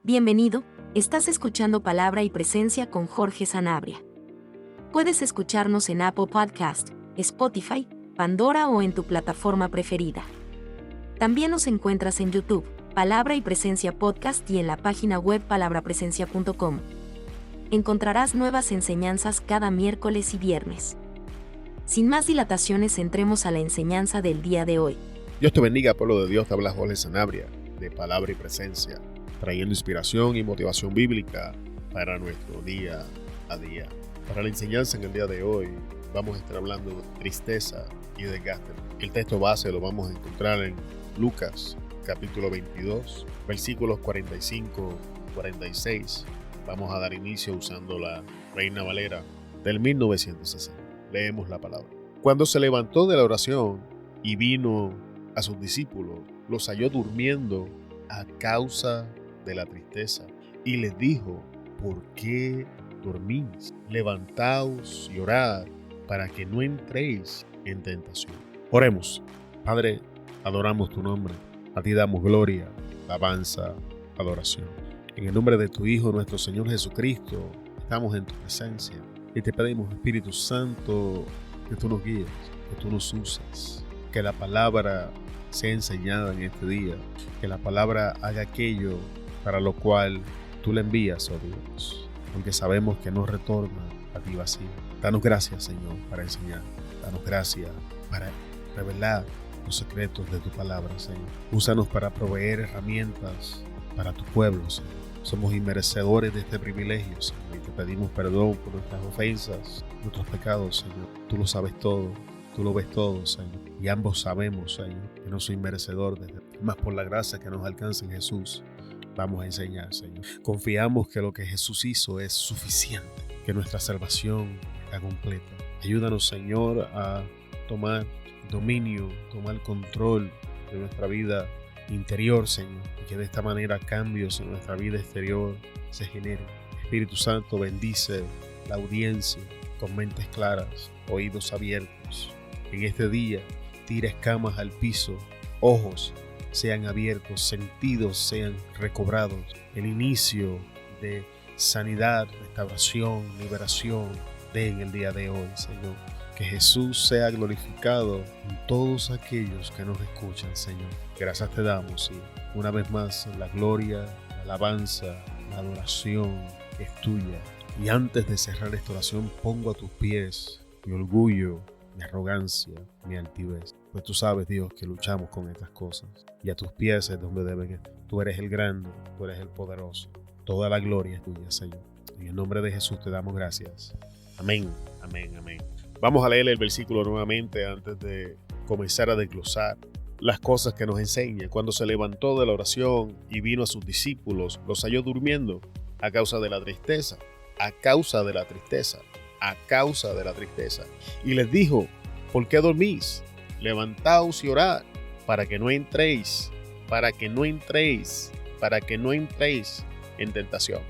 Bienvenido, estás escuchando Palabra y Presencia con Jorge Sanabria. Puedes escucharnos en Apple Podcast, Spotify, Pandora o en tu plataforma preferida. También nos encuentras en YouTube, Palabra y Presencia Podcast y en la página web palabrapresencia.com. Encontrarás nuevas enseñanzas cada miércoles y viernes. Sin más dilataciones, entremos a la enseñanza del día de hoy. Dios te bendiga, pueblo de Dios. Te habla Jorge Sanabria de Palabra y Presencia, trayendo inspiración y motivación bíblica para nuestro día a día. Para la enseñanza en el día de hoy vamos a estar hablando de tristeza y desgaste. El texto base lo vamos a encontrar en Lucas capítulo 22, versículos 45-46. Vamos a dar inicio usando la Reina Valera del 1960. Leemos la palabra. Cuando se levantó de la oración y vino a sus discípulos, los halló durmiendo a causa de la tristeza, y les dijo: ¿por qué dormís? Levantaos y orad para que no entréis en tentación. Oremos. Padre, adoramos tu nombre, a ti damos gloria, alabanza, adoración. En el nombre de tu Hijo, nuestro Señor Jesucristo, estamos en tu presencia y te pedimos, Espíritu Santo, que tú nos guíes, que tú nos uses, que la palabra sea enseñada en este día, que la palabra haga aquello para lo cual tú la envías, oh Dios, porque sabemos que no retorna a ti vacío. Danos gracias, Señor, para enseñar. Danos gracias para revelar los secretos de tu palabra, Señor. Úsanos para proveer herramientas para tu pueblo, Señor. Somos inmerecedores de este privilegio, Señor, y te pedimos perdón por nuestras ofensas, nuestros pecados, Señor. Tú lo sabes todo, tú lo ves todo, Señor. Y ambos sabemos, Señor, que no soy merecedor de ti. Más por la gracia que nos alcanza en Jesús, vamos a enseñar, Señor. Confiamos que lo que Jesús hizo es suficiente, que nuestra salvación está completa. Ayúdanos, Señor, a tomar dominio, tomar control de nuestra vida interior, Señor, y que de esta manera cambios en nuestra vida exterior se generen. Espíritu Santo, bendice la audiencia con mentes claras, oídos abiertos. En este día, tira escamas al piso, ojos sean abiertos, sentidos sean recobrados. El inicio de sanidad, restauración, liberación en el día de hoy, Señor. Que Jesús sea glorificado en todos aquellos que nos escuchan, Señor. Gracias te damos, y una vez más la gloria, la alabanza, la adoración es tuya. Y antes de cerrar esta oración, pongo a tus pies mi orgullo, mi arrogancia, mi altivez. Pues tú sabes, Dios, que luchamos con estas cosas. Y a tus pies es donde deben estar. Tú eres el grande, tú eres el poderoso. Toda la gloria es tuya, Señor. En el nombre de Jesús te damos gracias. Amén, amén, amén. Vamos a leer el versículo nuevamente antes de comenzar a desglosar las cosas que nos enseña. Cuando se levantó de la oración y vino a sus discípulos, los halló durmiendo a causa de la tristeza, a causa de la tristeza, a causa de la tristeza. Y les dijo: ¿por qué dormís? Levantaos y orad para que no entréis en tentación.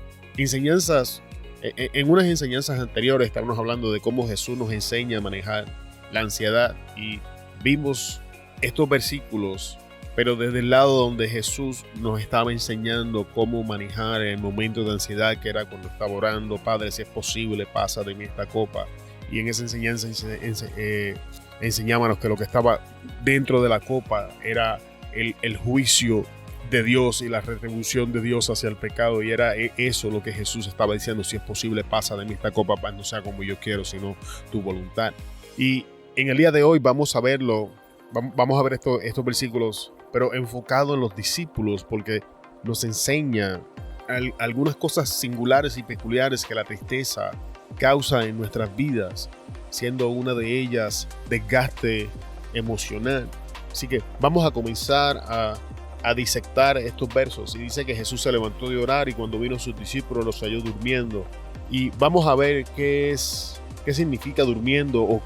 En unas enseñanzas anteriores estábamos hablando de cómo Jesús nos enseña a manejar la ansiedad, y vimos estos versículos, pero desde el lado donde Jesús nos estaba enseñando cómo manejar el momento de ansiedad, que era cuando estaba orando: Padre, si es posible, pasa de mí esta copa. Y en esa enseñanza enseñábamos que lo que estaba dentro de la copa era el juicio de Dios y la retribución de Dios hacia el pecado, y era eso lo que Jesús estaba diciendo: si es posible, pasa de mí esta copa, no sea como yo quiero, sino tu voluntad. Y en el día de hoy vamos a ver estos versículos, pero enfocado en los discípulos, porque nos enseña algunas cosas singulares y peculiares que la tristeza causa en nuestras vidas, siendo una de ellas desgaste emocional. Así que vamos a comenzar a disectar estos versos. Y dice que Jesús se levantó de orar y cuando vino sus discípulos los halló durmiendo. Y vamos a ver qué significa durmiendo, o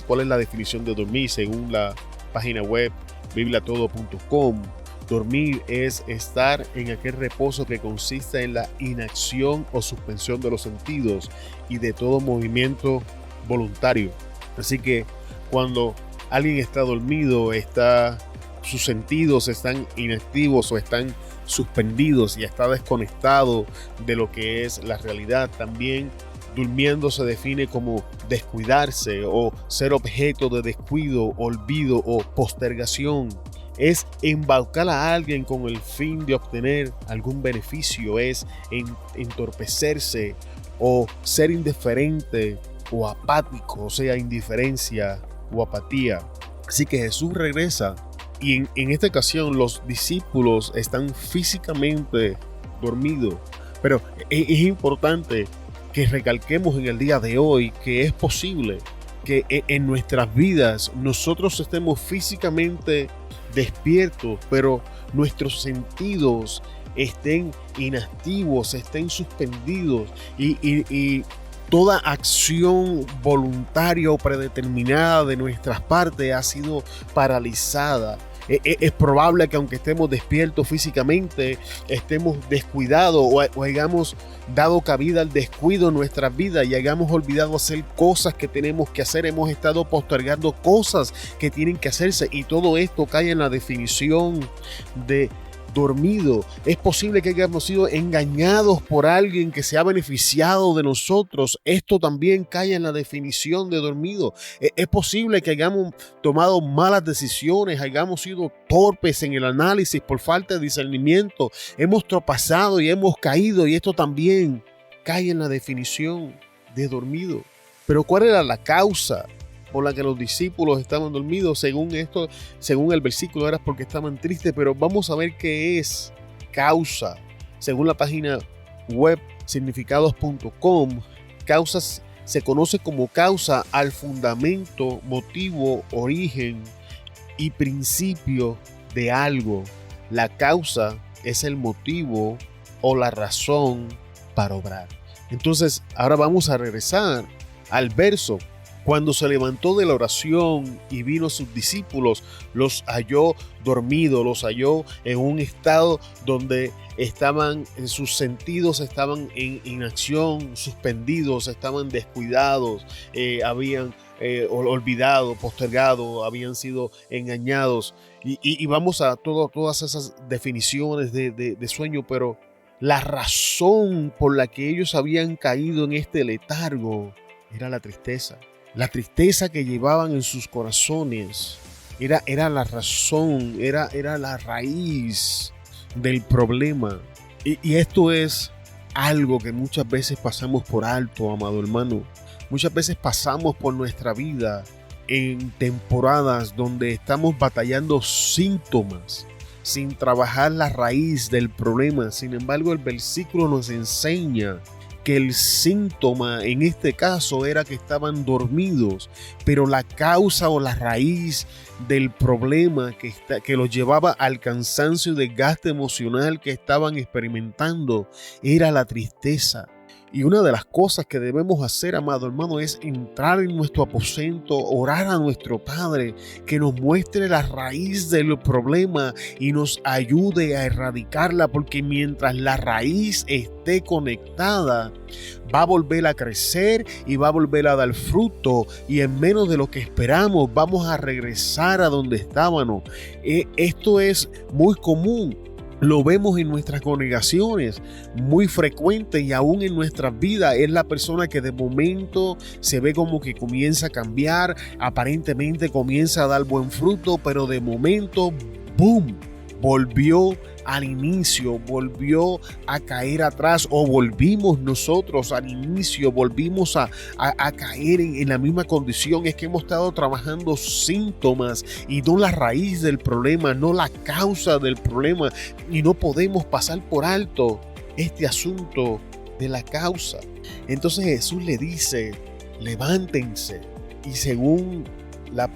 cuál es la definición de dormir según la página web bibliatodo.com. Dormir es estar en aquel reposo que consiste en la inacción o suspensión de los sentidos y de todo movimiento voluntario. Así que cuando alguien está dormido, sus sentidos están inactivos o están suspendidos y está desconectado de lo que es la realidad. También durmiendo se define como descuidarse o ser objeto de descuido, olvido o postergación. Es embaucar a alguien con el fin de obtener algún beneficio, es entorpecerse o ser indiferente o apático, o sea, indiferencia o apatía. Así que Jesús regresa y en esta ocasión los discípulos están físicamente dormidos, pero es importante que recalquemos en el día de hoy que es posible que en nuestras vidas nosotros estemos físicamente despiertos, pero nuestros sentidos estén inactivos, estén suspendidos y toda acción voluntaria o predeterminada de nuestras partes ha sido paralizada. Es probable que aunque estemos despiertos físicamente, estemos descuidados o hayamos dado cabida al descuido en nuestras vidas y hayamos olvidado hacer cosas que tenemos que hacer. Hemos estado postergando cosas que tienen que hacerse y todo esto cae en la definición de dormido. Es posible que hayamos sido engañados por alguien que se ha beneficiado de nosotros. Esto también cae en la definición de dormido. Es posible que hayamos tomado malas decisiones, hayamos sido torpes en el análisis por falta de discernimiento. Hemos tropezado y hemos caído y esto también cae en la definición de dormido. Pero ¿cuál era la causa por la que los discípulos estaban dormidos? Según el versículo, era porque estaban tristes, pero vamos a ver qué es causa. Según la página web significados.com, causas se conoce como causa al fundamento, motivo, origen y principio de algo. La causa es el motivo o la razón para obrar. Entonces, ahora vamos a regresar al verso. Cuando se levantó de la oración y vino a sus discípulos, los halló dormidos, los halló en un estado donde sus sentidos estaban en inacción, suspendidos, estaban descuidados, habían olvidado, postergado, habían sido engañados. Y vamos a todas esas definiciones de sueño, pero la razón por la que ellos habían caído en este letargo era la tristeza. La tristeza que llevaban en sus corazones era la razón, era la raíz del problema. Y esto es algo que muchas veces pasamos por alto, amado hermano. Muchas veces pasamos por nuestra vida en temporadas donde estamos batallando síntomas sin trabajar la raíz del problema. Sin embargo, el versículo nos enseña que el síntoma en este caso era que estaban dormidos, pero la causa o la raíz del problema que los llevaba al cansancio y desgaste emocional que estaban experimentando era la tristeza. Y una de las cosas que debemos hacer, amado hermano, es entrar en nuestro aposento, orar a nuestro Padre, que nos muestre la raíz del problema y nos ayude a erradicarla, porque mientras la raíz esté conectada, va a volver a crecer y va a volver a dar fruto, y en menos de lo que esperamos vamos a regresar a donde estábamos. Esto es muy común. Lo vemos en nuestras congregaciones, muy frecuente, y aún en nuestras vidas. Es la persona que de momento se ve como que comienza a cambiar, aparentemente comienza a dar buen fruto, pero de momento, ¡boom!, volvió al inicio, volvió a caer atrás, o volvimos nosotros al inicio, volvimos a caer en la misma condición. Es que hemos estado trabajando síntomas y no la raíz del problema, no la causa del problema, y no podemos pasar por alto este asunto de la causa. Entonces Jesús le dice: levántense. Y según la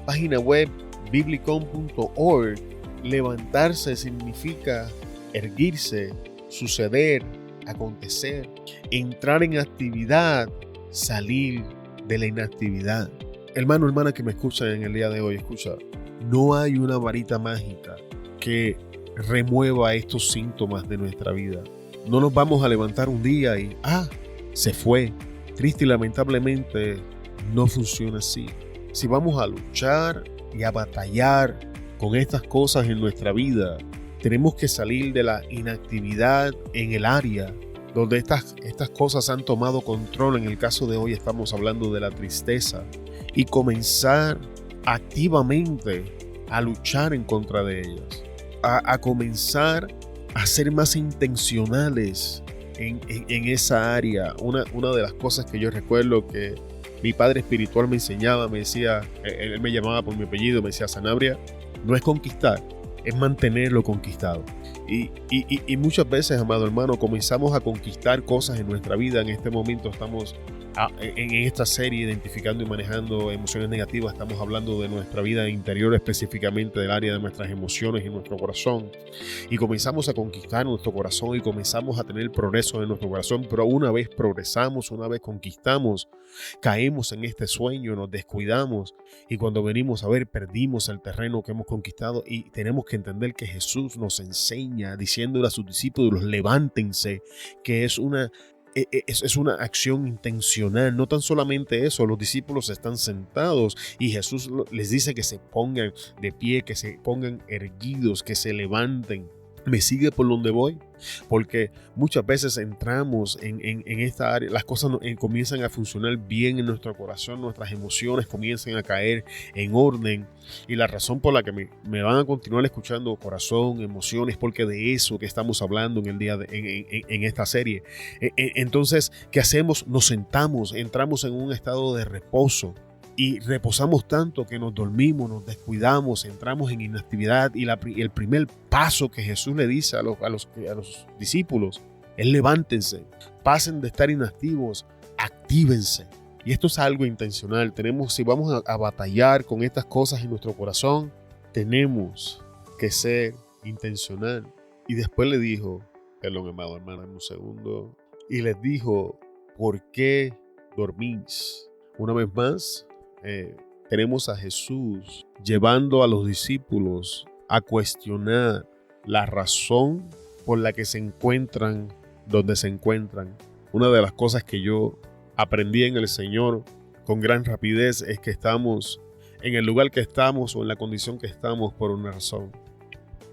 página web biblicon.org, levantarse significa erguirse, suceder, acontecer, entrar en actividad, salir de la inactividad. Hermano, hermana que me escuchan en el día de hoy, escucha, no hay una varita mágica que remueva estos síntomas de nuestra vida. No nos vamos a levantar un día y se fue. Triste y lamentablemente no funciona así. Si vamos a luchar y a batallar con estas cosas en nuestra vida, Tenemos que salir de la inactividad en el área donde estas cosas han tomado control. En el caso de hoy estamos hablando de la tristeza, y comenzar activamente a luchar en contra de ellas, a comenzar a ser más intencionales en esa área. Una de las cosas que yo recuerdo que mi padre espiritual me enseñaba, me decía, él me llamaba por mi apellido, me decía: Sanabria, no es conquistar, es mantenerlo conquistado. Y muchas veces, amado hermano, comenzamos a conquistar cosas en nuestra vida. En este momento estamos en esta serie identificando y manejando emociones negativas. Estamos hablando de nuestra vida interior, específicamente del área de nuestras emociones y nuestro corazón. Y comenzamos a conquistar nuestro corazón y comenzamos a tener progreso en nuestro corazón. Pero una vez progresamos, una vez conquistamos, caemos en este sueño, nos descuidamos, y cuando venimos a ver, perdimos el terreno que hemos conquistado. Y tenemos que entender que Jesús nos enseña diciéndole a sus discípulos: levántense, que es una acción intencional. No tan solamente eso, los discípulos están sentados y Jesús les dice que se pongan de pie, que se pongan erguidos, que se levanten. ¿Me sigue por donde voy? Porque muchas veces entramos en esta área, las cosas comienzan a funcionar bien en nuestro corazón, nuestras emociones comienzan a caer en orden, y la razón por la que me van a continuar escuchando corazón, emociones, porque de eso que estamos hablando en el día en esta serie. Entonces, ¿qué hacemos? Nos sentamos, entramos en un estado de reposo. Y reposamos tanto que nos dormimos, nos descuidamos, entramos en inactividad. Y el primer paso que Jesús le dice a los discípulos es: levántense, pasen de estar inactivos, actívense. Y esto es algo intencional. Si vamos a batallar con estas cosas en nuestro corazón, tenemos que ser intencional. Y después le dijo, perdón, amado hermano, un segundo, y les dijo: ¿por qué dormís? Una vez más, tenemos a Jesús llevando a los discípulos a cuestionar la razón por la que se encuentran donde se encuentran. Una de las cosas que yo aprendí en el Señor con gran rapidez es que estamos en el lugar que estamos o en la condición que estamos por una razón.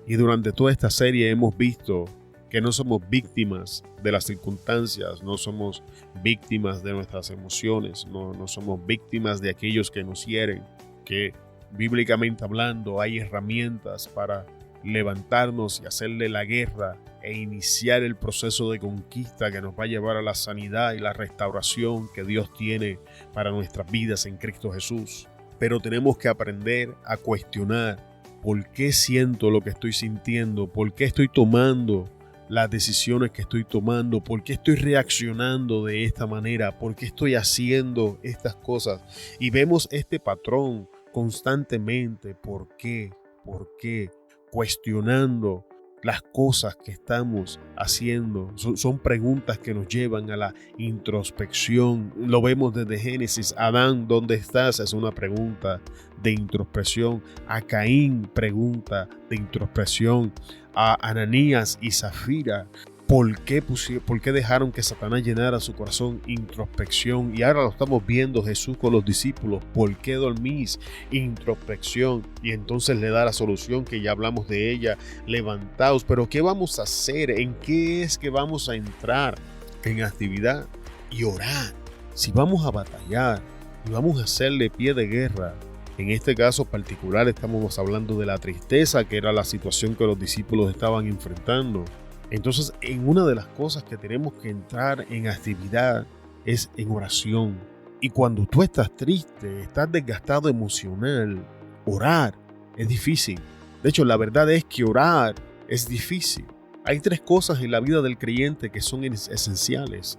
Y durante toda esta serie hemos visto que no somos víctimas de las circunstancias, no somos víctimas de nuestras emociones, no somos víctimas de aquellos que nos hieren, que bíblicamente hablando hay herramientas para levantarnos y hacerle la guerra e iniciar el proceso de conquista que nos va a llevar a la sanidad y la restauración que Dios tiene para nuestras vidas en Cristo Jesús. Pero tenemos que aprender a cuestionar: ¿por qué siento lo que estoy sintiendo? ¿Por qué estoy tomando las decisiones que estoy tomando? ¿Por qué estoy reaccionando de esta manera? ¿Por qué estoy haciendo estas cosas? Y vemos este patrón constantemente. ¿Por qué? ¿Por qué? Cuestionando las cosas que estamos haciendo. Son preguntas que nos llevan a la introspección. Lo vemos desde Génesis. Adán, ¿dónde estás? Es una pregunta de introspección. A Caín, pregunta de introspección. A Ananías y Zafira, ¿por qué dejaron que Satanás llenara su corazón? Introspección. Y ahora lo estamos viendo Jesús con los discípulos: ¿por qué dormís? Introspección. Y entonces le da la solución que ya hablamos de ella: levantaos. Pero ¿qué vamos a hacer? ¿En qué es que vamos a entrar? En actividad y orar. Si vamos a batallar y vamos a hacerle pie de guerra, en este caso particular estamos hablando de la tristeza, que era la situación que los discípulos estaban enfrentando. Entonces, en una de las cosas que tenemos que entrar en actividad es en oración. Y cuando tú estás triste, estás desgastado emocional, orar es difícil. De hecho, la verdad es que orar es difícil. Hay 3 cosas en la vida del creyente que son esenciales.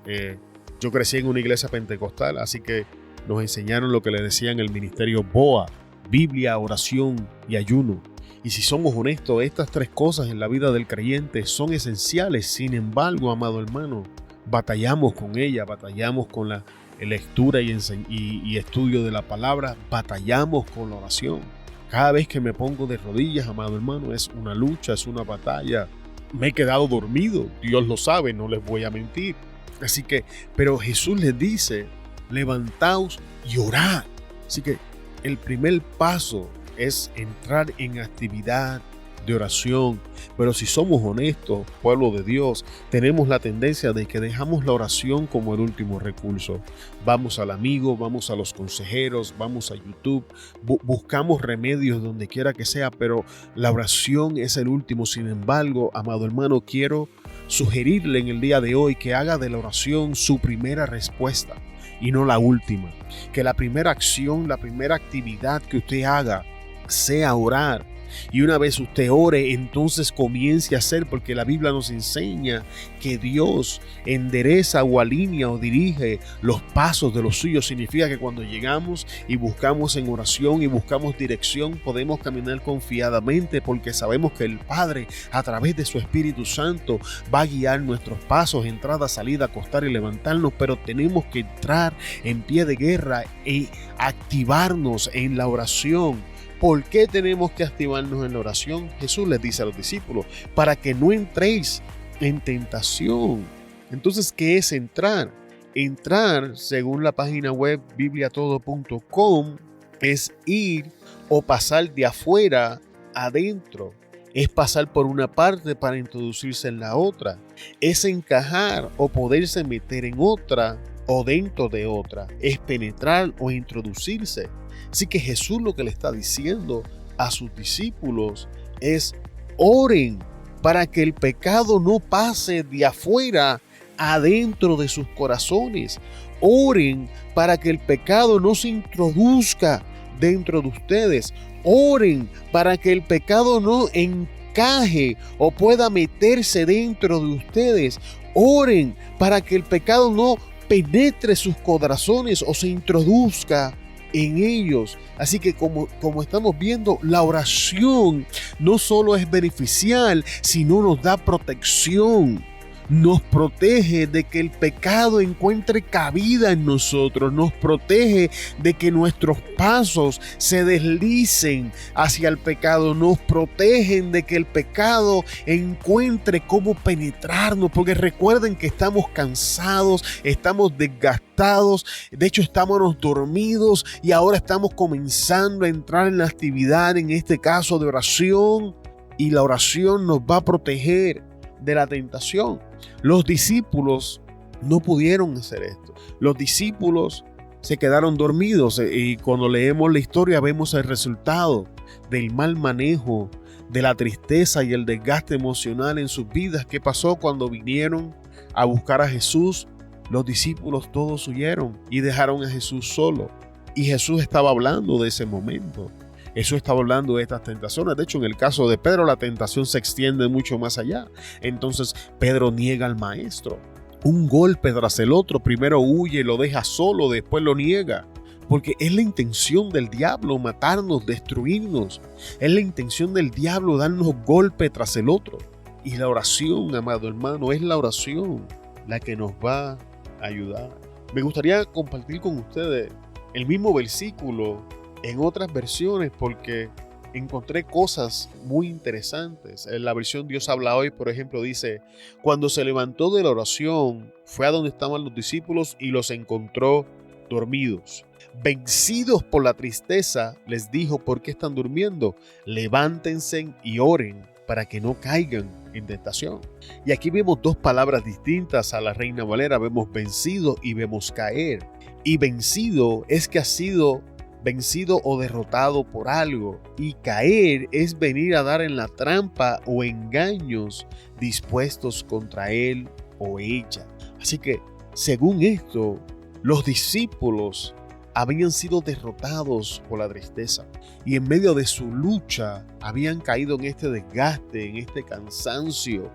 Yo crecí en una iglesia pentecostal, así que nos enseñaron lo que le decían el ministerio BOA: Biblia, oración y ayuno. Y si somos honestos, estas 3 cosas en la vida del creyente son esenciales. Sin embargo, amado hermano, batallamos con ella, batallamos con la lectura y estudio de la palabra, batallamos con la oración. Cada vez que me pongo de rodillas, amado hermano, es una lucha, es una batalla. Me he quedado dormido, Dios lo sabe, no les voy a mentir. Así que, pero Jesús les dice: levantaos y orad. Así que el primer paso es entrar en actividad de oración. Pero si somos honestos, pueblo de Dios, tenemos la tendencia de que dejamos la oración como el último recurso. Vamos al amigo, vamos a los consejeros, vamos a YouTube, buscamos remedios donde quiera que sea, pero la oración es el último. Sin embargo, amado hermano, quiero sugerirle en el día de hoy que haga de la oración su primera respuesta y no la última. Que la primera acción, la primera actividad que usted haga sea orar. Y una vez usted ore, entonces comience a hacer, porque la Biblia nos enseña que Dios endereza o alinea o dirige los pasos de los suyos. Significa que cuando llegamos y buscamos en oración y buscamos dirección, podemos caminar confiadamente, porque sabemos que el Padre, a través de su Espíritu Santo, va a guiar nuestros pasos, entrada, salida, acostar y levantarnos. Pero tenemos que entrar en pie de guerra y activarnos en la oración. ¿Por qué tenemos que activarnos en la oración? Jesús les dice a los discípulos, para que no entréis en tentación. Entonces, ¿qué es entrar? Entrar, según la página web bibliatodo.com, es ir o pasar de afuera adentro. Es pasar por una parte para introducirse en la otra. Es encajar o poderse meter en otra o dentro de otra. Es penetrar o introducirse. Así que Jesús lo que le está diciendo a sus discípulos es: oren para que el pecado no pase de afuera adentro de sus corazones. Oren para que el pecado no se introduzca dentro de ustedes. Oren para que el pecado no encaje o pueda meterse dentro de ustedes. Oren para que el pecado no penetre sus corazones o se introduzca en ellos. Así que como estamos viendo, la oración no solo es beneficial, sino nos da protección. Nos protege de que el pecado encuentre cabida en nosotros. Nos protege de que nuestros pasos se deslicen hacia el pecado. Nos protegen de que el pecado encuentre cómo penetrarnos. Porque recuerden que estamos cansados, estamos desgastados. De hecho, estamos dormidos y ahora estamos comenzando a entrar en la actividad, en este caso de oración. Y la oración nos va a proteger de la tentación. Los discípulos no pudieron hacer esto. Los discípulos se quedaron dormidos y cuando leemos la historia vemos el resultado del mal manejo, de la tristeza y el desgaste emocional en sus vidas. ¿Qué pasó cuando vinieron a buscar a Jesús? Los discípulos todos huyeron y dejaron a Jesús solo. Y Jesús estaba hablando de ese momento. Jesús estaba hablando de estas tentaciones. De hecho, en el caso de Pedro, la tentación se extiende mucho más allá. Entonces, Pedro niega al maestro. Un golpe tras el otro. Primero huye, lo deja solo, después lo niega. Porque es la intención del diablo matarnos, destruirnos. Es la intención del diablo darnos golpe tras el otro. Y la oración, amado hermano, es la oración la que nos va a ayudar. Me gustaría compartir con ustedes el mismo versículo en otras versiones, porque encontré cosas muy interesantes. En la versión Dios habla hoy, por ejemplo, dice: cuando se levantó de la oración, fue a donde estaban los discípulos y los encontró dormidos. Vencidos por la tristeza, les dijo: ¿por qué están durmiendo? Levántense y oren para que no caigan en tentación. Y aquí vemos dos palabras distintas a la Reina Valera. Vemos vencido y vemos caer. Y vencido es que ha sido vencido o derrotado por algo, y caer es venir a dar en la trampa o engaños dispuestos contra él o ella. Así que, según esto, los discípulos habían sido derrotados por la tristeza y en medio de su lucha habían caído en este desgaste, en este cansancio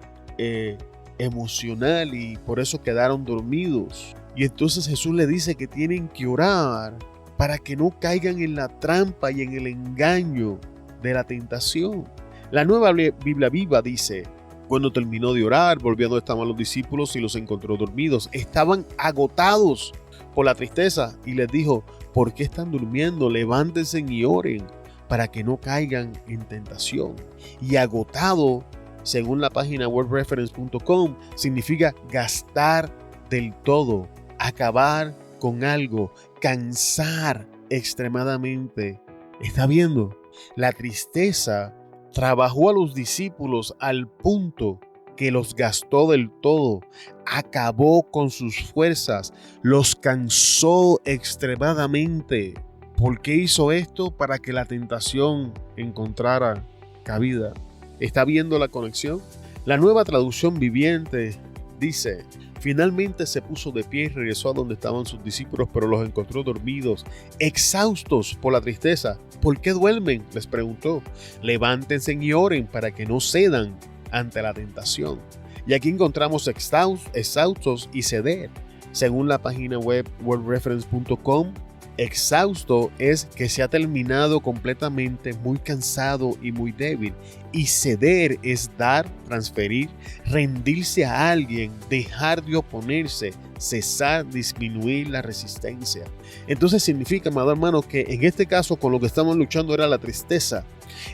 emocional, y por eso quedaron dormidos. Y entonces Jesús le dice que tienen que orar para que no caigan en la trampa y en el engaño de la tentación. La Nueva Biblia Viva dice: cuando terminó de orar, volvió a donde estaban los discípulos y los encontró dormidos. Estaban agotados por la tristeza y les dijo: ¿por qué están durmiendo? Levántense y oren para que no caigan en tentación. Y agotado, según la página wordreference.com, significa gastar del todo, acabar con algo, cansar extremadamente. ¿Está viendo? La tristeza trabajó a los discípulos al punto que los gastó del todo, acabó con sus fuerzas, los cansó extremadamente. ¿Por qué hizo esto? Para que la tentación encontrara cabida. ¿Está viendo la conexión? La Nueva Traducción Viviente dice: finalmente se puso de pie y regresó a donde estaban sus discípulos, pero los encontró dormidos, exhaustos por la tristeza. ¿Por qué duermen?, les preguntó. Levántense y oren para que no cedan ante la tentación. Y aquí encontramos exhaustos y ceder. Según la página web worldreference.com, exhausto es que se ha terminado completamente, muy cansado y muy débil. Y ceder es dar, transferir, rendirse a alguien, dejar de oponerse, cesar, disminuir la resistencia. Entonces significa, amado hermano, que en este caso con lo que estamos luchando era la tristeza.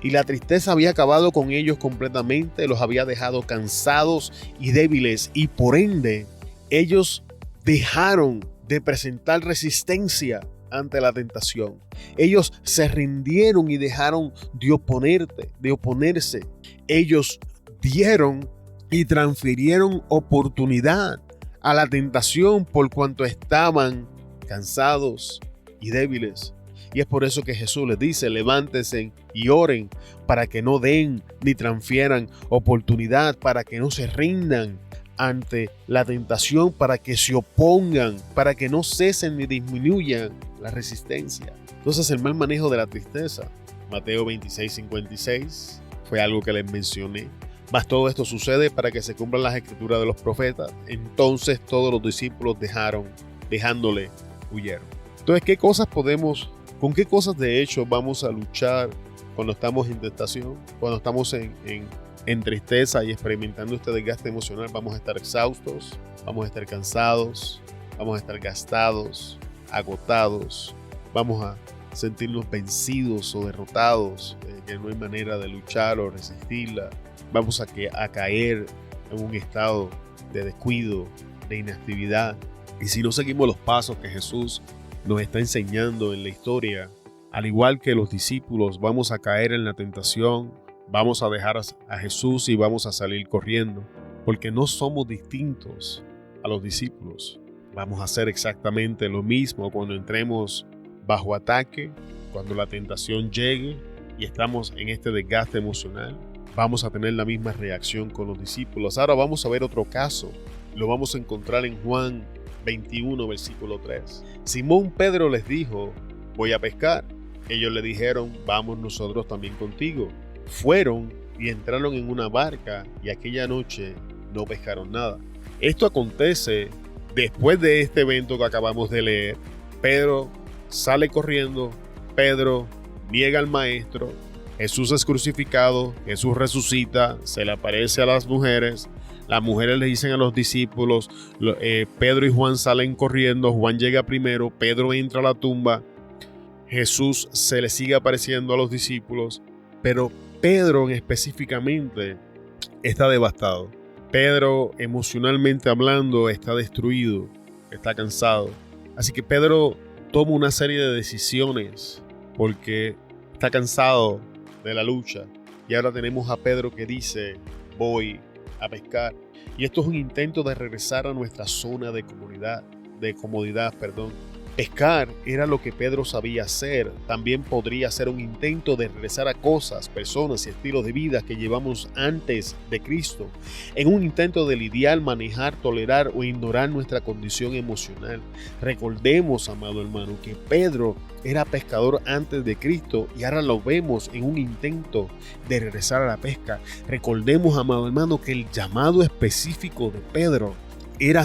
Y la tristeza había acabado con ellos completamente, los había dejado cansados y débiles. Y por ende, ellos dejaron de presentar resistencia ante la tentación. Ellos se rindieron y dejaron de oponerse. Ellos dieron y transfirieron oportunidad a la tentación por cuanto estaban cansados y débiles. Y es por eso que Jesús les dice: levántense y oren para que no den ni transfieran oportunidad, para que no se rindan ante la tentación, para que se opongan, para que no cesen ni disminuyan la resistencia. Entonces, el mal manejo de la tristeza. Mateo 26:56 fue algo que les mencioné. Mas todo esto sucede para que se cumplan las escrituras de los profetas. Entonces todos los discípulos dejándole, huyeron. Entonces, con qué cosas de hecho vamos a luchar cuando estamos en tentación? Cuando estamos en tristeza y experimentando este desgaste emocional, vamos a estar exhaustos, vamos a estar cansados, vamos a estar gastados, agotados, vamos a sentirnos vencidos o derrotados, que no hay manera de luchar o resistirla. Vamos a caer en un estado de descuido, de inactividad. Y si no seguimos los pasos que Jesús nos está enseñando en la historia, al igual que los discípulos, vamos a caer en la tentación, vamos a dejar a Jesús y vamos a salir corriendo, porque no somos distintos a los discípulos. Vamos a hacer exactamente lo mismo cuando entremos bajo ataque, cuando la tentación llegue y estamos en este desgaste emocional. Vamos a tener la misma reacción con los discípulos. Ahora vamos a ver otro caso. Lo vamos a encontrar en Juan 21, versículo 3. Simón Pedro les dijo: voy a pescar. Ellos le dijeron: vamos nosotros también contigo. Fueron y entraron en una barca y aquella noche no pescaron nada. Esto acontece después de este evento que acabamos de leer. Pedro sale corriendo, Pedro niega al maestro, Jesús es crucificado, Jesús resucita, se le aparece a las mujeres le dicen a los discípulos, Pedro y Juan salen corriendo, Juan llega primero, Pedro entra a la tumba, Jesús se le sigue apareciendo a los discípulos, pero Pedro específicamente está devastado. Pedro, emocionalmente hablando, está destruido, está cansado. Así que Pedro toma una serie de decisiones porque está cansado de la lucha. Y ahora tenemos a Pedro que dice: voy a pescar. Y esto es un intento de regresar a nuestra zona de comodidad. Pescar era lo que Pedro sabía hacer. También podría ser un intento de regresar a cosas, personas y estilos de vida que llevamos antes de Cristo, en un intento de lidiar, manejar, tolerar o ignorar nuestra condición emocional. Recordemos, amado hermano, que Pedro era pescador antes de Cristo y ahora lo vemos en un intento de regresar a la pesca. Recordemos, amado hermano, que el llamado específico de Pedro era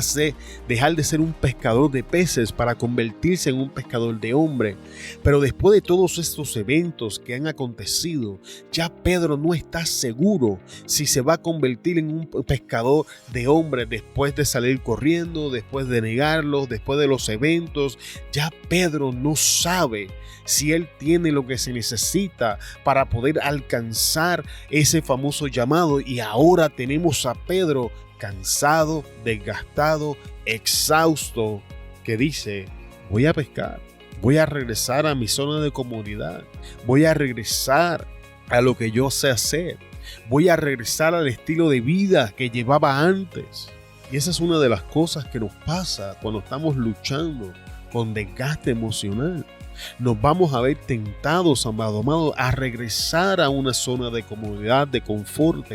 dejar de ser un pescador de peces para convertirse en un pescador de hombres. Pero después de todos estos eventos que han acontecido, ya Pedro no está seguro si se va a convertir en un pescador de hombres después de salir corriendo, después de negarlos, después de los eventos. Ya Pedro no sabe si él tiene lo que se necesita para poder alcanzar ese famoso llamado. Y ahora tenemos a Pedro cansado, desgastado, exhausto, que dice: voy a pescar, voy a regresar a mi zona de comodidad, voy a regresar a lo que yo sé hacer. Voy a regresar al estilo de vida que llevaba antes. Y esa es una de las cosas que nos pasa cuando estamos luchando con desgaste emocional. Nos vamos a ver tentados, amado, a regresar a una zona de comodidad, de confort,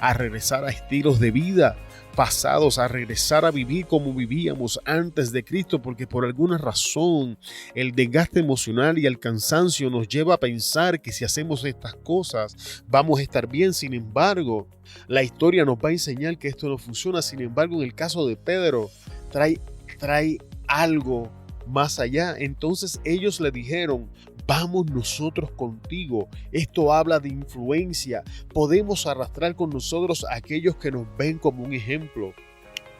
a regresar a estilos de vida pasados, a regresar a vivir como vivíamos antes de Cristo, porque por alguna razón el desgaste emocional y el cansancio nos lleva a pensar que si hacemos estas cosas vamos a estar bien. Sin embargo, la historia nos va a enseñar que esto no funciona. Sin embargo, en el caso de Pedro, trae algo más allá. Entonces ellos le dijeron: vamos nosotros contigo. Esto habla de influencia. Podemos arrastrar con nosotros a aquellos que nos ven como un ejemplo.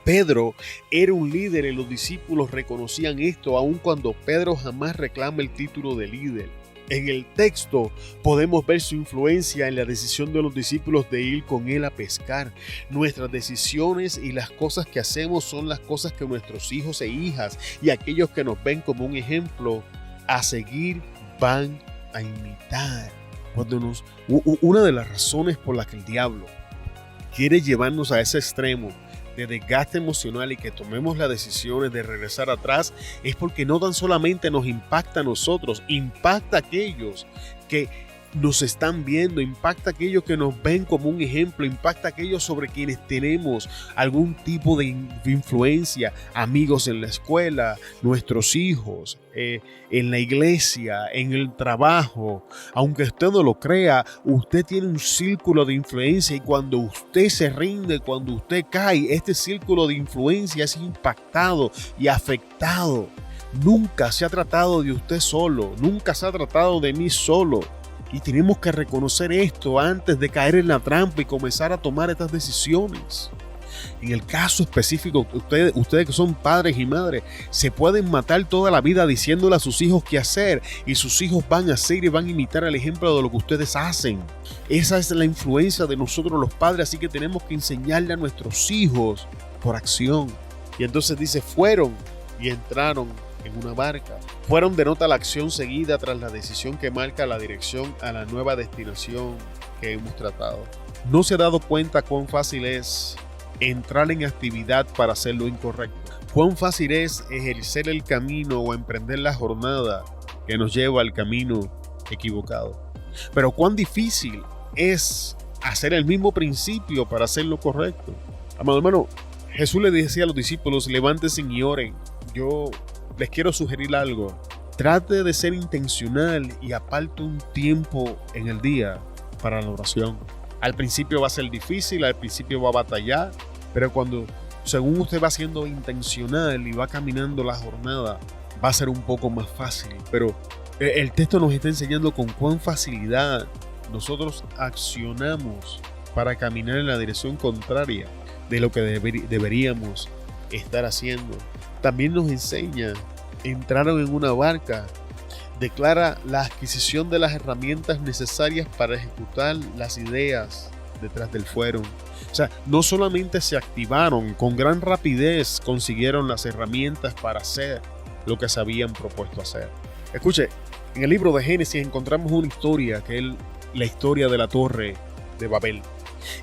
Pedro era un líder y los discípulos reconocían esto, aun cuando Pedro jamás reclama el título de líder. En el texto podemos ver su influencia en la decisión de los discípulos de ir con él a pescar. Nuestras decisiones y las cosas que hacemos son las cosas que nuestros hijos e hijas y aquellos que nos ven como un ejemplo a seguir van a imitar. Una de las razones por las que el diablo quiere llevarnos a ese extremo de desgaste emocional y que tomemos las decisiones de regresar atrás es porque no tan solamente nos impacta a nosotros, impacta a aquellos que nos están viendo, impacta a aquellos que nos ven como un ejemplo, impacta a aquellos sobre quienes tenemos algún tipo de influencia, amigos en la escuela, nuestros hijos, en la iglesia, en el trabajo. Aunque usted no lo crea, usted tiene un círculo de influencia y cuando usted se rinde, cuando usted cae, este círculo de influencia es impactado y afectado. Nunca se ha tratado de usted solo, nunca se ha tratado de mí solo. Y tenemos que reconocer esto antes de caer en la trampa y comenzar a tomar estas decisiones. En el caso específico, ustedes que son padres y madres, se pueden matar toda la vida diciéndole a sus hijos qué hacer y sus hijos van a hacer y van a imitar el ejemplo de lo que ustedes hacen. Esa es la influencia de nosotros los padres, así que tenemos que enseñarle a nuestros hijos por acción. Y entonces dice, fueron y entraron en una barca. Fueron denota la acción seguida tras la decisión que marca la dirección a la nueva destinación que hemos tratado. ¿No se ha dado cuenta cuán fácil es entrar en actividad para hacer lo incorrecto? ¿Cuán fácil es ejercer el camino o emprender la jornada que nos lleva al camino equivocado? Pero cuán difícil es hacer el mismo principio para hacer lo correcto. Amado hermano, Jesús le decía a los discípulos, levántense y oren. Yo les quiero sugerir algo. Trate de ser intencional y aparte un tiempo en el día para la oración. Al principio va a ser difícil, al principio va a batallar, pero cuando según usted va siendo intencional y va caminando la jornada, va a ser un poco más fácil. Pero el texto nos está enseñando con cuán facilidad nosotros accionamos para caminar en la dirección contraria de lo que deberíamos estar haciendo. También nos enseña, entraron en una barca, declara la adquisición de las herramientas necesarias para ejecutar las ideas detrás del fueron. O sea, no solamente se activaron, con gran rapidez consiguieron las herramientas para hacer lo que se habían propuesto hacer. Escuche, en el libro de Génesis encontramos una historia que es la historia de la Torre de Babel.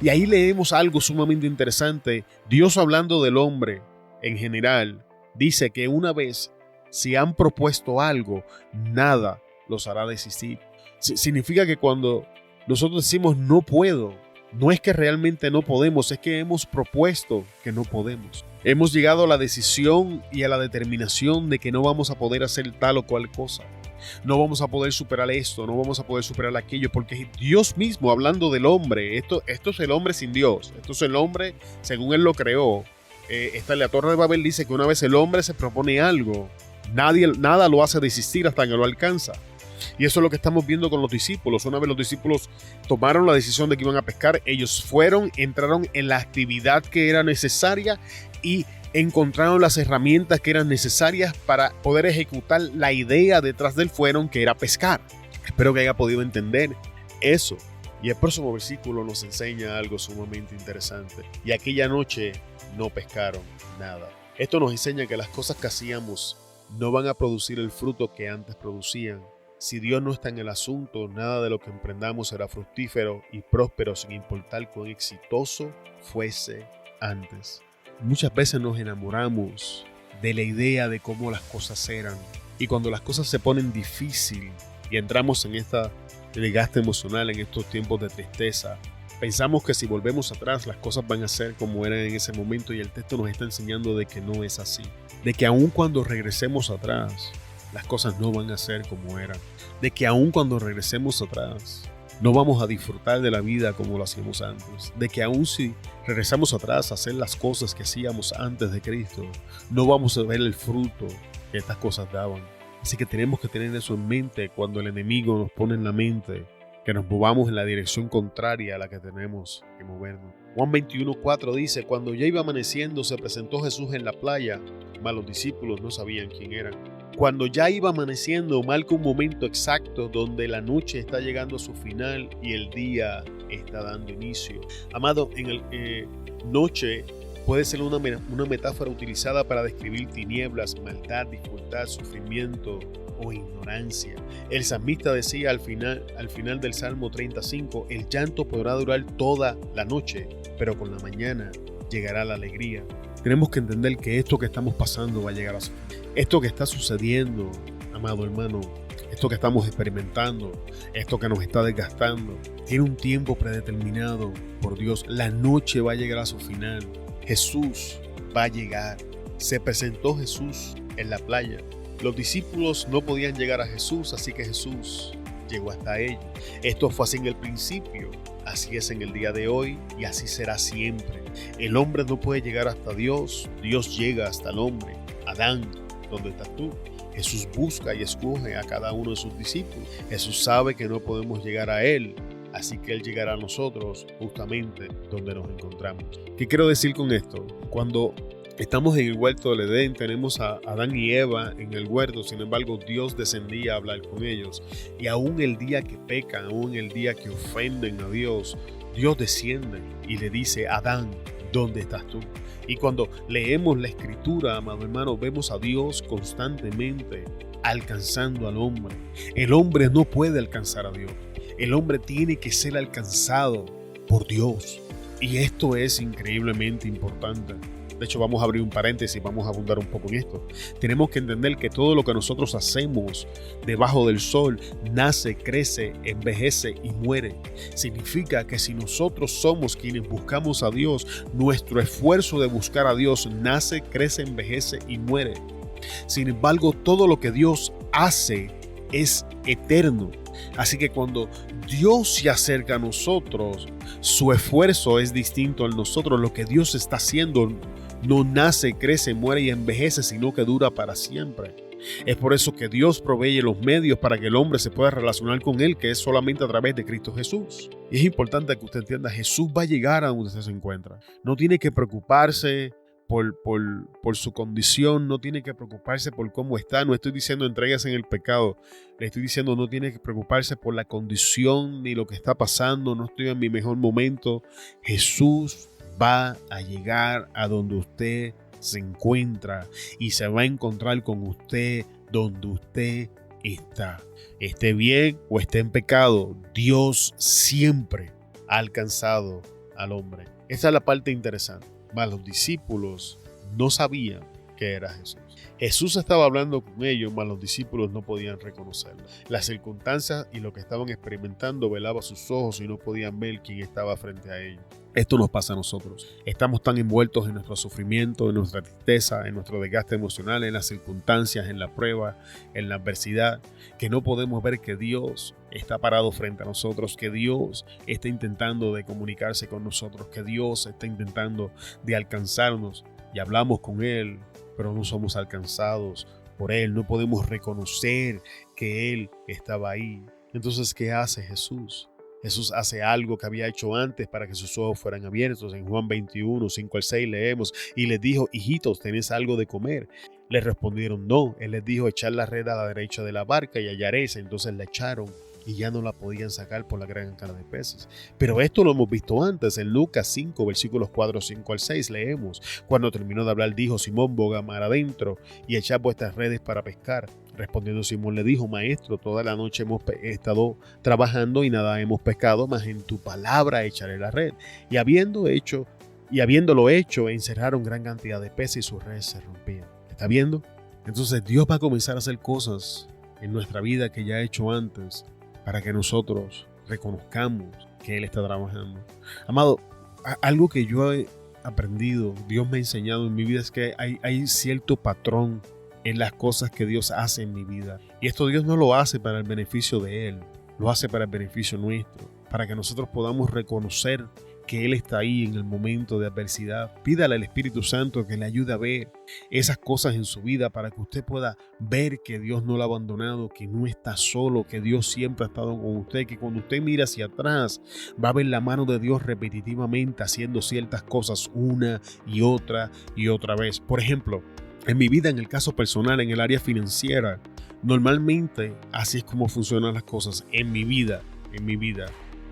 Y ahí leemos algo sumamente interesante. Dios, hablando del hombre en general, dice que una vez si han propuesto algo, nada los hará desistir. Significa que cuando nosotros decimos no puedo, no es que realmente no podemos, es que hemos propuesto que no podemos. Hemos llegado a la decisión y a la determinación de que no vamos a poder hacer tal o cual cosa. No vamos a poder superar esto, no vamos a poder superar aquello, porque Dios mismo, hablando del hombre, esto es el hombre sin Dios, esto es el hombre según Él lo creó. La Torre de Babel dice que una vez el hombre se propone algo, nada lo hace desistir hasta que lo alcanza. Y eso es lo que estamos viendo con los discípulos. Una vez los discípulos tomaron la decisión de que iban a pescar, ellos entraron en la actividad que era necesaria y encontraron las herramientas que eran necesarias para poder ejecutar la idea detrás del fueron, que era pescar. Espero que haya podido entender eso. Y el próximo versículo nos enseña algo sumamente interesante. Y aquella noche no pescaron nada. Esto nos enseña que las cosas que hacíamos no van a producir el fruto que antes producían Si Dios no está en el asunto, nada de lo que emprendamos será fructífero y próspero sin importar cuán exitoso fuese antes. Muchas veces nos enamoramos de la idea de cómo las cosas eran, y cuando las cosas se ponen difíciles y entramos en esta desgaste emocional, en estos tiempos de tristeza, pensamos que si volvemos atrás las cosas van a ser como eran en ese momento, y el texto nos está enseñando de que no es así, de que aun cuando regresemos atrás las cosas no van a ser como eran, de que aun cuando regresemos atrás no vamos a disfrutar de la vida como lo hacíamos antes, de que aun si regresamos atrás a hacer las cosas que hacíamos antes de Cristo, no vamos a ver el fruto que estas cosas daban. Así que tenemos que tener eso en mente cuando el enemigo nos pone en la mente que nos movamos en la dirección contraria a la que tenemos que movernos. Juan 21:4 dice: cuando ya iba amaneciendo se presentó Jesús en la playa, mas los discípulos no sabían quién era. Cuando ya iba amaneciendo marca un momento exacto donde la noche está llegando a su final y el día está dando inicio. Amado, en el noche puede ser una metáfora utilizada para describir tinieblas, maldad, dificultad, sufrimiento o ignorancia. El salmista decía al final del Salmo 35: el llanto podrá durar toda la noche, pero con la mañana llegará la alegría. Tenemos que entender que esto que estamos pasando va a llegar a su fin. Esto que está sucediendo, amado hermano, esto que estamos experimentando, esto que nos está desgastando, tiene un tiempo predeterminado por Dios. La noche va a llegar a su final. Jesús va a llegar. Se presentó Jesús en la playa. Los discípulos no podían llegar a Jesús, así que Jesús llegó hasta ellos. Esto fue así en el principio, así es en el día de hoy y así será siempre. El hombre no puede llegar hasta Dios, Dios llega hasta el hombre. Adán, ¿dónde estás tú? Jesús busca y escoge a cada uno de sus discípulos. Jesús sabe que no podemos llegar a Él, así que Él llegará a nosotros justamente donde nos encontramos. ¿Qué quiero decir con esto? Cuando estamos en el huerto del Edén, tenemos a Adán y Eva en el huerto. Sin embargo, Dios descendía a hablar con ellos. Y aún el día que pecan, aún el día que ofenden a Dios, Dios desciende y le dice: Adán, ¿dónde estás tú? Y cuando leemos la escritura, amado hermano, vemos a Dios constantemente alcanzando al hombre. El hombre no puede alcanzar a Dios. El hombre tiene que ser alcanzado por Dios. Y esto es increíblemente importante. De hecho, vamos a abrir un paréntesis, vamos a abundar un poco en esto. Tenemos que entender que todo lo que nosotros hacemos debajo del sol nace, crece, envejece y muere. Significa que si nosotros somos quienes buscamos a Dios, nuestro esfuerzo de buscar a Dios nace, crece, envejece y muere. Sin embargo, todo lo que Dios hace es eterno. Así que cuando Dios se acerca a nosotros, su esfuerzo es distinto al nosotros. Lo que Dios está haciendo no nace, crece, muere y envejece, sino que dura para siempre. Es por eso que Dios provee los medios para que el hombre se pueda relacionar con Él, que es solamente a través de Cristo Jesús. Y es importante que usted entienda, Jesús va a llegar a donde usted se encuentra. No tiene que preocuparse por su condición, no tiene que preocuparse por cómo está. No estoy diciendo entregues en el pecado, le estoy diciendo no tiene que preocuparse por la condición ni lo que está pasando. No estoy en mi mejor momento. Jesús va a llegar a donde usted se encuentra y se va a encontrar con usted donde usted está. Esté bien o esté en pecado, Dios siempre ha alcanzado al hombre. Esa es la parte interesante. Mas los discípulos no sabían que era Jesús. Jesús estaba hablando con ellos, mas los discípulos no podían reconocerlo. Las circunstancias y lo que estaban experimentando velaba sus ojos y no podían ver quién estaba frente a ellos. Esto nos pasa a nosotros. Estamos tan envueltos en nuestro sufrimiento, en nuestra tristeza, en nuestro desgaste emocional, en las circunstancias, en la prueba, en la adversidad, que no podemos ver que Dios está parado frente a nosotros, que Dios está intentando de comunicarse con nosotros, que Dios está intentando de alcanzarnos, y hablamos con Él, pero no somos alcanzados por Él. No podemos reconocer que Él estaba ahí. Entonces, ¿qué hace Jesús? Jesús hace algo que había hecho antes para que sus ojos fueran abiertos. En Juan 21, 5 al 6 leemos: y les dijo: hijitos, ¿tenéis algo de comer? Les respondieron: no. Él les dijo: echad la red a la derecha de la barca y hallaréis. Entonces la echaron y ya no la podían sacar por la gran cantidad de peces. Pero esto lo hemos visto antes. En Lucas 5, versículos 4, 5 al 6 leemos: cuando terminó de hablar, dijo Simón: boga mar adentro y echad vuestras redes para pescar. Respondiendo Simón le dijo: Maestro, toda la noche hemos estado trabajando y nada hemos pescado, mas en tu palabra echaré la red. Y habiéndolo hecho, encerraron gran cantidad de peces y sus redes se rompían. ¿Está viendo? Entonces Dios va a comenzar a hacer cosas en nuestra vida que ya ha hecho antes, para que nosotros reconozcamos que Él está trabajando. Amado, algo que yo he aprendido, Dios me ha enseñado en mi vida, es que hay cierto patrón en las cosas que Dios hace en mi vida. Y esto Dios no lo hace para el beneficio de Él, lo hace para el beneficio nuestro, para que nosotros podamos reconocer que Él está ahí en el momento de adversidad. Pídale al Espíritu Santo que le ayude a ver esas cosas en su vida, para que usted pueda ver que Dios no lo ha abandonado, que no está solo, que Dios siempre ha estado con usted, que cuando usted mira hacia atrás va a ver la mano de Dios repetitivamente haciendo ciertas cosas una y otra vez. Por ejemplo, en mi vida, en el caso personal, en el área financiera, normalmente así es como funcionan las cosas en mi vida.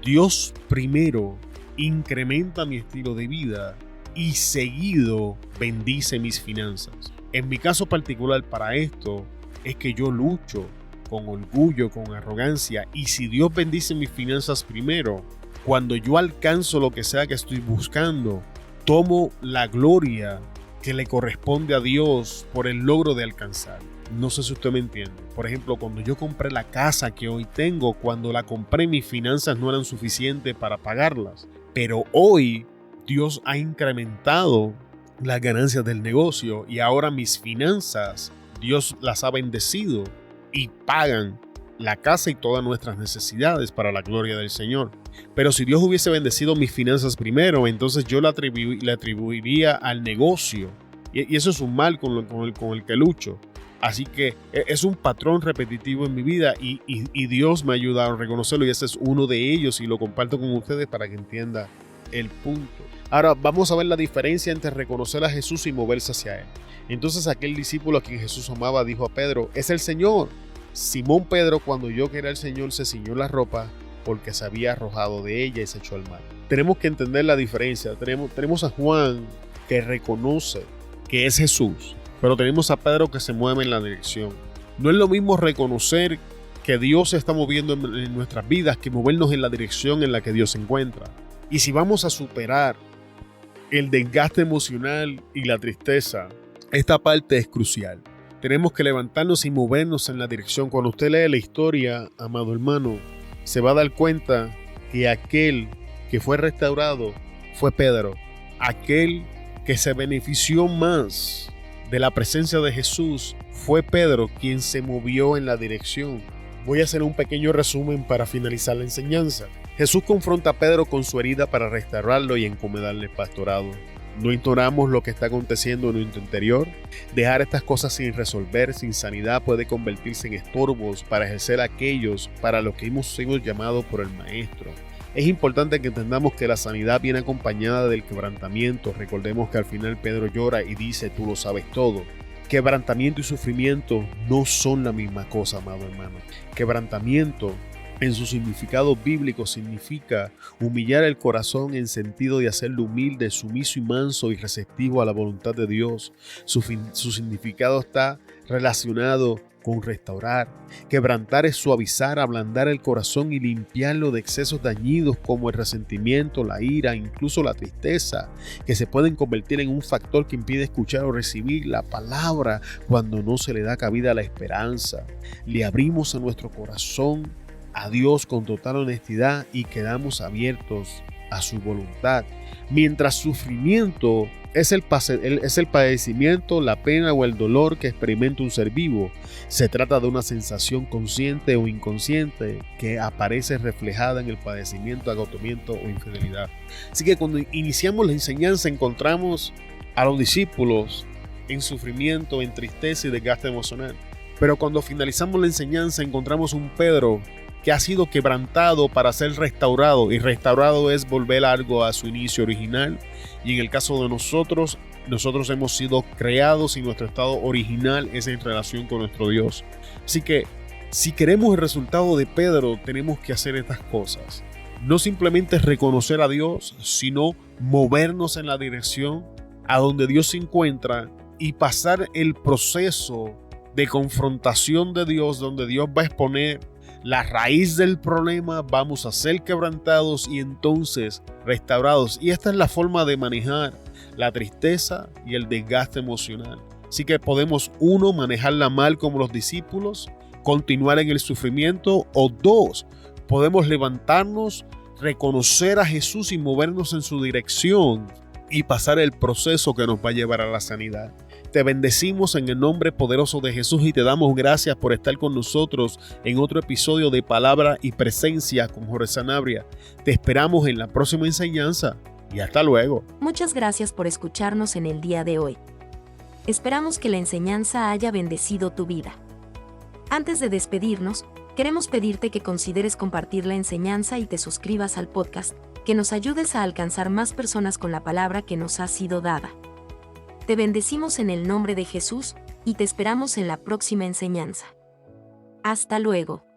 Dios primero incrementa mi estilo de vida y seguido bendice mis finanzas. En mi caso particular, para esto es que yo lucho con orgullo, con arrogancia, y si Dios bendice mis finanzas primero, cuando yo alcanzo lo que sea que estoy buscando, tomo la gloria que le corresponde a Dios por el logro de alcanzar. No sé si usted me entiende. Por ejemplo, cuando yo compré la casa que hoy tengo, cuando la compré, mis finanzas no eran suficientes para pagarlas. Pero hoy Dios ha incrementado las ganancias del negocio y ahora mis finanzas, Dios las ha bendecido y pagan la casa y todas nuestras necesidades para la gloria del Señor. Pero si Dios hubiese bendecido mis finanzas primero, entonces yo le atribuiría al negocio. Y eso es un mal con el que lucho. Así que es un patrón repetitivo en mi vida y Dios me ha ayudado a reconocerlo, y ese es uno de ellos, y lo comparto con ustedes para que entienda el punto. Ahora vamos a ver la diferencia entre reconocer a Jesús y moverse hacia Él. Entonces aquel discípulo a quien Jesús amaba dijo a Pedro: es el Señor. Simón Pedro, cuando oyó que era el Señor, se ciñó la ropa porque se había arrojado de ella y se echó al mar. Tenemos que entender la diferencia. Tenemos a Juan, que reconoce que es Jesús, pero tenemos a Pedro que se mueve en la dirección. No es lo mismo reconocer que Dios se está moviendo en nuestras vidas que movernos en la dirección en la que Dios se encuentra. Y si vamos a superar el desgaste emocional y la tristeza, esta parte es crucial. Tenemos que levantarnos y movernos en la dirección. Cuando usted lee la historia, amado hermano, se va a dar cuenta que aquel que fue restaurado fue Pedro. Aquel que se benefició más de la presencia de Jesús fue Pedro, quien se movió en la dirección. Voy a hacer un pequeño resumen para finalizar la enseñanza. Jesús confronta a Pedro con su herida para restaurarlo y encomendarle el pastorado. No ignoramos lo que está aconteciendo en nuestro interior. Dejar estas cosas sin resolver, sin sanidad, puede convertirse en estorbos para ejercer aquellos para los que hemos sido llamados por el Maestro. Es importante que entendamos que la sanidad viene acompañada del quebrantamiento. Recordemos que al final Pedro llora y dice: tú lo sabes todo. Quebrantamiento y sufrimiento no son la misma cosa, amado hermano. Quebrantamiento, en su significado bíblico, significa humillar el corazón en sentido de hacerlo humilde, sumiso y manso y receptivo a la voluntad de Dios. Su significado está relacionado con restaurar. Quebrantar es suavizar, ablandar el corazón y limpiarlo de excesos dañinos como el resentimiento, la ira, incluso la tristeza, que se pueden convertir en un factor que impide escuchar o recibir la palabra cuando no se le da cabida a la esperanza. Le abrimos a nuestro corazón a Dios con total honestidad y quedamos abiertos a su voluntad. Mientras sufrimiento es el padecimiento, la pena o el dolor que experimenta un ser vivo, se trata de una sensación consciente o inconsciente que aparece reflejada en el padecimiento, agotamiento o infidelidad. Así que cuando iniciamos la enseñanza encontramos a los discípulos en sufrimiento, en tristeza y desgaste emocional. Pero cuando finalizamos la enseñanza encontramos un Pedro que ha sido quebrantado para ser restaurado, y restaurado es volver algo a su inicio original. Y en el caso de nosotros hemos sido creados y nuestro estado original es en relación con nuestro Dios. Así que Si queremos el resultado de Pedro, tenemos que hacer estas cosas. No simplemente reconocer a Dios, sino movernos en la dirección a donde Dios se encuentra y pasar el proceso de confrontación de Dios, donde Dios va a exponer la raíz del problema, vamos a ser quebrantados y entonces restaurados. Y esta es la forma de manejar la tristeza y el desgaste emocional. Así que podemos, 1, manejarla mal como los discípulos, continuar en el sufrimiento, o 2, podemos levantarnos, reconocer a Jesús y movernos en su dirección y pasar el proceso que nos va a llevar a la sanidad. Te bendecimos en el nombre poderoso de Jesús y te damos gracias por estar con nosotros en otro episodio de Palabra y Presencia con Jorge Sanabria. Te esperamos en la próxima enseñanza y hasta luego. Muchas gracias por escucharnos en el día de hoy. Esperamos que la enseñanza haya bendecido tu vida. Antes de despedirnos, queremos pedirte que consideres compartir la enseñanza y te suscribas al podcast, que nos ayudes a alcanzar más personas con la palabra que nos ha sido dada. Te bendecimos en el nombre de Jesús y te esperamos en la próxima enseñanza. Hasta luego.